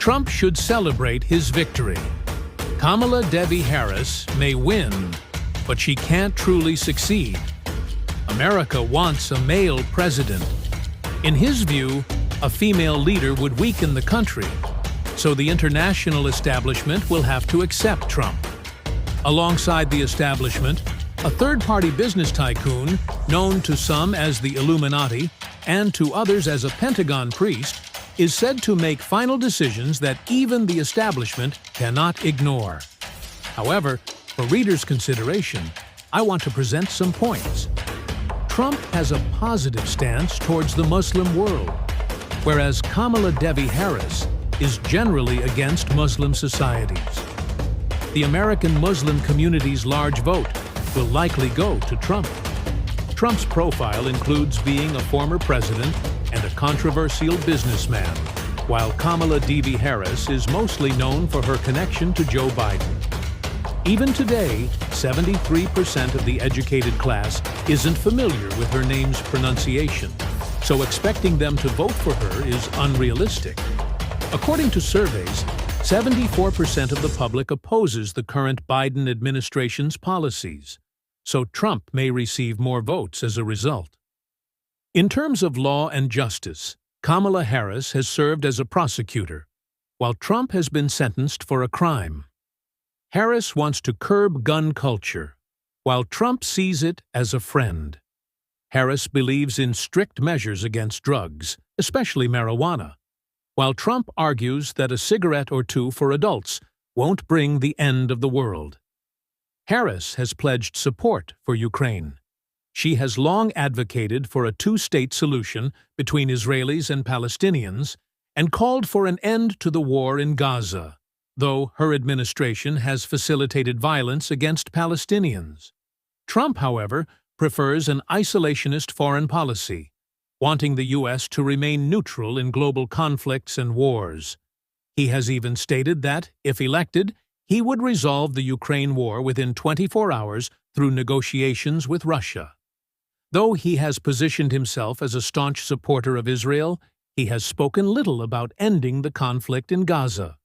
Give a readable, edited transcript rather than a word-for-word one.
Trump should celebrate his victory. Kamala Devi Harris may win, but she can't truly succeed. America wants a male president. In his view, a female leader would weaken the country, so the international establishment will have to accept Trump. Alongside the establishment, a third-party business tycoon, known to some as the Illuminati and to others as a Pentagon priest, is said to make final decisions that even the establishment cannot ignore. However, for readers' consideration, I want to present some points. Trump has a positive stance towards the Muslim world, whereas Kamala Devi Harris is generally against Muslim societies. The American Muslim community's large vote will likely go to Trump. Trump's profile includes being a former president and a controversial businessman, while Kamala Devi Harris is mostly known for her connection to Joe Biden. Even today, 73% of the educated class isn't familiar with her name's pronunciation, so expecting them to vote for her is unrealistic. According to surveys, 74% of the public opposes the current Biden administration's policies, so Trump may receive more votes as a result. In terms of law and justice, Kamala Harris has served as a prosecutor, while Trump has been sentenced for a crime. Harris wants to curb gun culture, while Trump sees it as a friend. Harris believes in strict measures against drugs, especially marijuana, while Trump argues that a cigarette or two for adults won't bring the end of the world. Harris has pledged support for Ukraine. She has long advocated for a two-state solution between Israelis and Palestinians and called for an end to the war in Gaza, though her administration has facilitated violence against Palestinians. Trump, however, prefers an isolationist foreign policy, wanting the U.S. to remain neutral in global conflicts and wars. He has even stated that, if elected, he would resolve the Ukraine war within 24 hours through negotiations with Russia. Though he has positioned himself as a staunch supporter of Israel, he has spoken little about ending the conflict in Gaza.